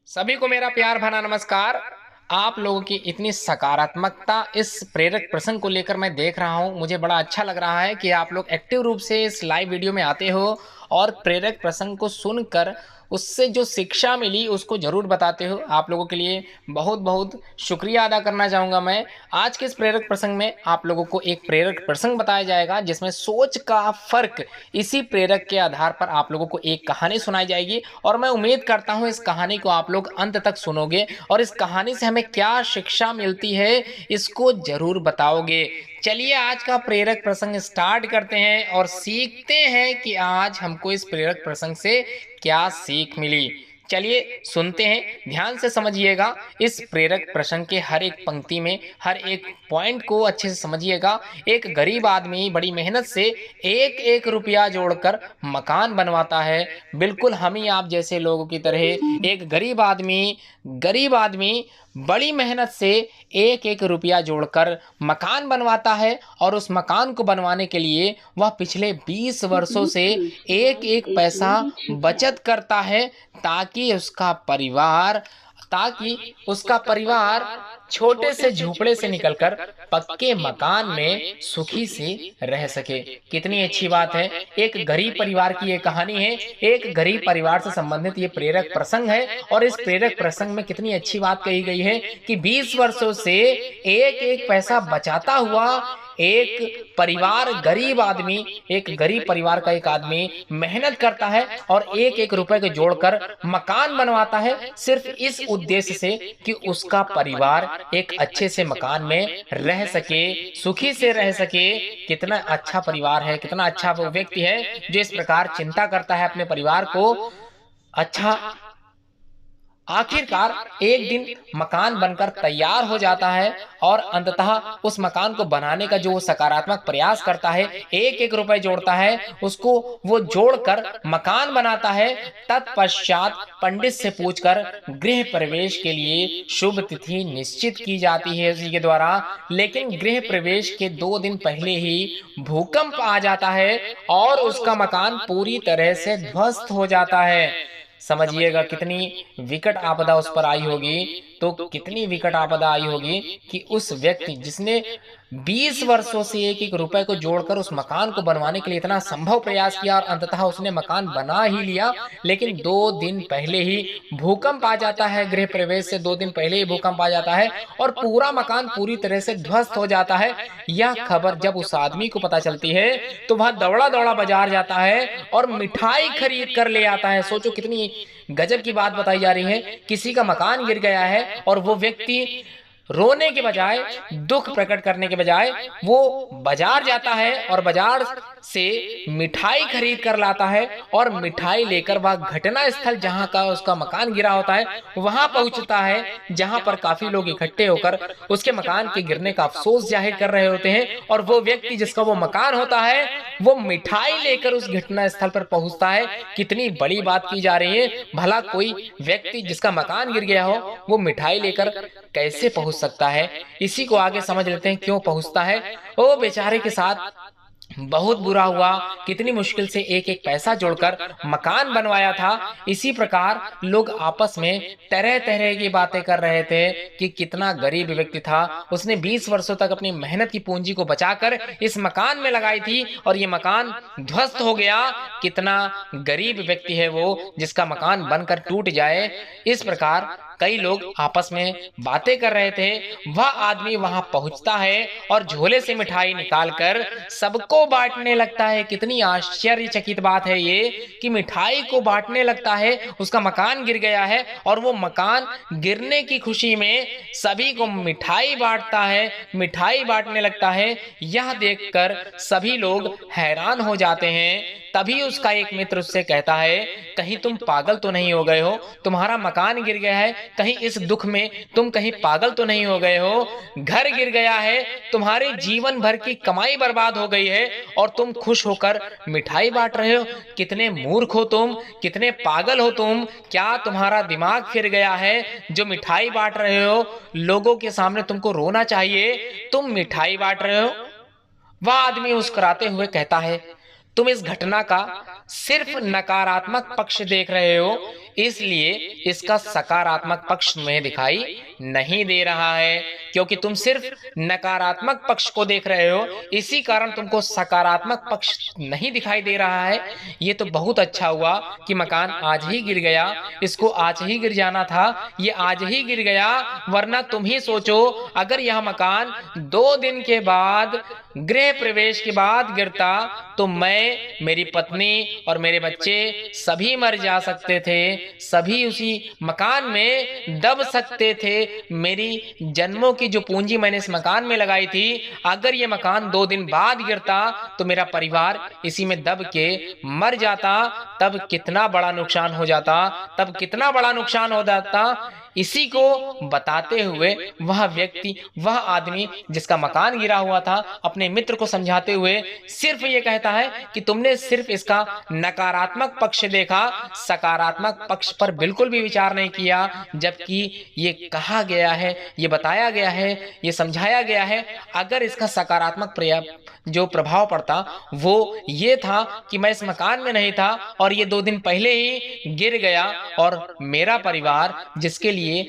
सभी को मेरा प्यार भरा नमस्कार। आप लोगों की इतनी सकारात्मकता इस प्रेरक प्रसंग को लेकर मैं देख रहा हूँ, मुझे बड़ा अच्छा लग रहा है कि आप लोग एक्टिव रूप से इस लाइव वीडियो में आते हो और प्रेरक प्रसंग को सुनकर उससे जो शिक्षा मिली उसको ज़रूर बताते हो। आप लोगों के लिए बहुत बहुत शुक्रिया अदा करना चाहूँगा मैं। आज के इस प्रेरक प्रसंग में आप लोगों को एक प्रेरक प्रसंग बताया जाएगा जिसमें सोच का फ़र्क, इसी प्रेरक के आधार पर आप लोगों को एक कहानी सुनाई जाएगी और मैं उम्मीद करता हूँ इस कहानी को आप लोग अंत तक सुनोगे और इस कहानी से हमें क्या शिक्षा मिलती है इसको जरूर बताओगे। चलिए आज का प्रेरक प्रसंग स्टार्ट करते हैं और सीखते हैं कि आज हमको इस प्रेरक प्रसंग से क्या सीख मिली। चलिए सुनते हैं, ध्यान से समझिएगा। इस प्रेरक प्रसंग के हर एक पंक्ति में हर एक पॉइंट को अच्छे से समझिएगा। एक गरीब आदमी बड़ी मेहनत से एक एक रुपया जोड़कर मकान बनवाता है। बिल्कुल हम ही आप जैसे लोगों की तरह एक गरीब आदमी बड़ी मेहनत से एक एक रुपया जोड़कर मकान बनवाता है और उस मकान को बनवाने के लिए वह पिछले 20 वर्षों से एक एक पैसा बचत करता है ताकि उसका परिवार छोटे से झोपड़े से निकलकर पक्के मकान में सुखी से रह सके। कितनी अच्छी बात है। एक गरीब परिवार की ये कहानी है, एक गरीब परिवार से संबंधित ये प्रेरक प्रसंग है और इस प्रेरक प्रसंग में कितनी अच्छी बात कही गई है कि 20 वर्षों से एक एक पैसा बचाता हुआ एक गरीब परिवार का एक आदमी मेहनत करता है और एक एक रुपए को जोड़कर मकान बनवाता है, सिर्फ इस उद्देश्य से कि उसका परिवार एक अच्छे से मकान में रह सके, सुखी से रह सके। कितना अच्छा परिवार है, कितना अच्छा वो व्यक्ति है जो इस प्रकार चिंता करता है अपने परिवार को। अच्छा, आखिरकार एक दिन मकान बनकर तैयार हो जाता है और अंततः उस मकान को बनाने का जो वो सकारात्मक प्रयास करता है, एक एक रुपए जोड़ता है, उसको वो जोड़कर मकान बनाता है। तत्पश्चात पंडित से पूछकर गृह प्रवेश के लिए शुभ तिथि निश्चित की जाती है उसी के द्वारा। लेकिन गृह प्रवेश के 2 दिन पहले ही भूकंप आ जाता है और उसका मकान पूरी तरह से ध्वस्त हो जाता है। समझिएगा कितनी विकट आपदा उस पर आई होगी, तो कितनी विकट आपदा आई होगी कि उस व्यक्ति जिसने 20 वर्षों से एक एक रुपए को जोड़कर उस मकान को बनवाने के लिए इतना संभव प्रयास किया और अंततः उसने मकान बना ही लिया, लेकिन 2 दिन पहले ही भूकंप आ जाता है। गृह प्रवेश से 2 दिन पहले ही भूकंप आ जाता है और पूरा मकान पूरी तरह से ध्वस्त हो जाता है। यह खबर जब उस आदमी को पता चलती है तो वह दौड़ा दौड़ा बाजार जाता है और मिठाई खरीद कर ले आता है। सोचो कितनी गजब की बात बताई जा रही है। किसी का मकान गिर गया है और वो व्यक्ति रोने के बजाय, दुख प्रकट करने के बजाय वो बाजार जाता है और बाजार से मिठाई खरीद कर लाता है और मिठाई लेकर वह घटना स्थल जहां का उसका मकान गिरा होता है वहां पहुंचता है, जहां पर काफी लोग इकट्ठे होकर उसके मकान के गिरने का अफसोस जाहिर कर रहे होते हैं। और वो व्यक्ति जिसका वो मकान होता है वो मिठाई लेकर उस घटना स्थल पर पहुंचता है। कितनी बड़ी बात की जा रही है। भला कोई व्यक्ति जिसका मकान गिर गया हो वो मिठाई लेकर कैसे पहुंच सकता है? इसी को आगे समझ लेते हैं क्यों पहुंचता है। वो बेचारे के साथ बहुत बुरा हुआ, कितनी मुश्किल से एक एक पैसा जोड़कर मकान बनवाया था। इसी प्रकार लोग आपस में तरह तरह की बातें कर रहे थे कि कितना गरीब व्यक्ति था, उसने 20 वर्षों तक अपनी मेहनत की पूंजी को बचाकर इस मकान में लगाई थी और ये मकान ध्वस्त हो गया। कितना गरीब व्यक्ति है वो जिसका मकान बनकर टूट जाए। इस प्रकार कई लोग आपस में बातें कर रहे थे। वह आदमी वहां पहुंचता है और झोले से मिठाई निकालकर सबको बांटने लगता है। कितनी आश्चर्यचकित बात है ये कि मिठाई को बांटने लगता है। उसका मकान गिर गया है और वो मकान गिरने की खुशी में सभी को मिठाई बांटता है, मिठाई बांटने लगता है। यह देखकर सभी लोग हैरान हो जाते हैं। तभी उसका एक मित्र उससे कहता है, कहीं तुम पागल तो नहीं हो गए हो? तुम्हारा मकान गिर गया है, कहीं इस दुख में तुम कहीं पागल तो नहीं हो गए हो? घर गिर गया है, तुम्हारे जीवन भर की कमाई बर्बाद हो गई है और तुम खुश होकर मिठाई बांट रहे हो? कितने मूर्ख हो तुम, कितने पागल हो तुम। क्या तुम्हारा दिमाग फिर गया है जो मिठाई बांट रहे हो? लोगों के सामने तुमको रोना चाहिए, तुम मिठाई बांट रहे हो। वह आदमी मुस्कुराते हुए कहता है, तुम इस घटना का सिर्फ नकारात्मक पक्ष देख रहे हो। इसलिए इसका सकारात्मक पक्ष तुम्हें दिखाई नहीं दे रहा है, क्योंकि तुम सिर्फ नकारात्मक पक्ष को देख रहे हो, इसी कारण तुमको सकारात्मक पक्ष नहीं दिखाई दे रहा है। ये तो बहुत अच्छा हुआ कि मकान आज ही गिर गया, इसको आज ही गिर जाना था, ये आज ही गिर गया, वरना तुम ही सोचो अगर यह मकान 2 दिन के बाद गृह प्रवेश के बाद गिरता तो मैं, मेरी पत्नी और मेरे बच्चे सभी मर जा सकते थे, सभी उसी मकान में दब सकते थे। मेरी जन्मों की जो पूंजी मैंने इस मकान में लगाई थी, अगर ये मकान 2 दिन बाद गिरता तो मेरा परिवार इसी में दब के मर जाता, तब कितना बड़ा नुकसान हो जाता, तब कितना बड़ा नुकसान हो जाता। इसी को बताते हुए वह व्यक्ति, वह आदमी जिसका मकान गिरा हुआ था, अपने मित्र को समझाते हुए सिर्फ ये कहता है कि तुमने सिर्फ इसका नकारात्मक पक्ष देखा, सकारात्मक पक्ष पर बिल्कुल भी विचार नहीं किया, जबकि ये कहा गया है, ये बताया गया है, ये समझाया गया है। अगर इसका सकारात्मक जो प्रभाव पड़ता वो ये था कि मैं इस मकान में नहीं था और ये 2 दिन पहले ही गिर गया, और मेरा परिवार जिसके लिए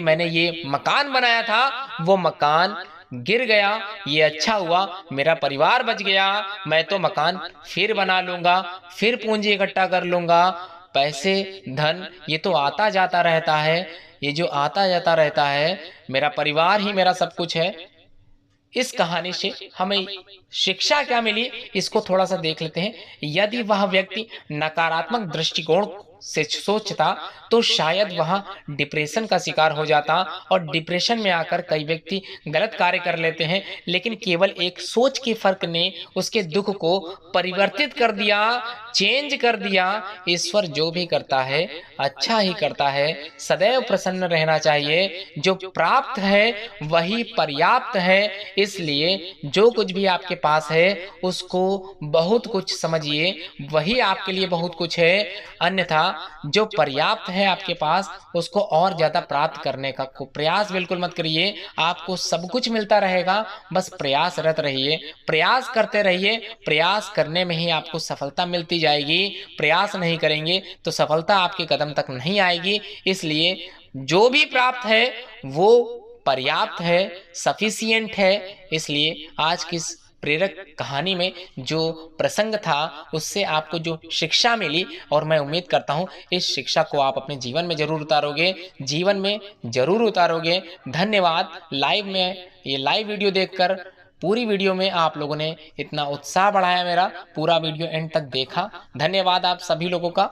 मैंने ये मकान बनाया था, वो मकान गिर गया। ये अच्छा हुआ मेरा परिवार बच गया, मैं तो मकान फिर बना लूंगा, फिर पूंजी इकट्ठा कर लूंगा। पैसे, धन ये तो आता जाता रहता है, ये जो आता जाता रहता है, मेरा परिवार ही मेरा सब कुछ है। इस कहानी से हमें शिक्षा क्या मिली, इसको थोड़ा सा देख लेते हैं। यदि वह व्यक्ति नकारात्मक दृष्टिकोण से सोचता तो शायद वह डिप्रेशन का शिकार हो जाता, और डिप्रेशन में आकर कई व्यक्ति गलत कार्य कर लेते हैं, लेकिन केवल एक सोच के फर्क ने उसके दुख को परिवर्तित कर दिया, चेंज कर दिया। ईश्वर जो भी करता है अच्छा ही करता है, सदैव प्रसन्न रहना चाहिए। जो प्राप्त है वही पर्याप्त है, इसलिए जो कुछ भी आपके पास है उसको बहुत कुछ समझिए, वही आपके लिए बहुत कुछ है। अन्यथा जो पर्याप्त है आपके पास उसको और ज्यादा प्राप्त करने का प्रयास बिल्कुल मत करिए। आपको सब कुछ मिलता रहेगा, बस प्रयासरत रहिए, प्रयास करते रहिए। प्रयास करने में ही आपको सफलता मिलती जाएगी। प्रयास नहीं करेंगे तो सफलता आपके कदम तक नहीं आएगी। इसलिए जो भी प्राप्त है वो पर्याप्त है, सफिशिएंट है। इसलिए आज की प्रेरक कहानी में जो प्रसंग था उससे आपको जो शिक्षा मिली, और मैं उम्मीद करता हूँ इस शिक्षा को आप अपने जीवन में जरूर उतारोगे, जीवन में जरूर उतारोगे। धन्यवाद। ये लाइव वीडियो देखकर पूरी वीडियो में आप लोगों ने इतना उत्साह बढ़ाया, मेरा पूरा वीडियो एंड तक देखा। धन्यवाद आप सभी लोगों का।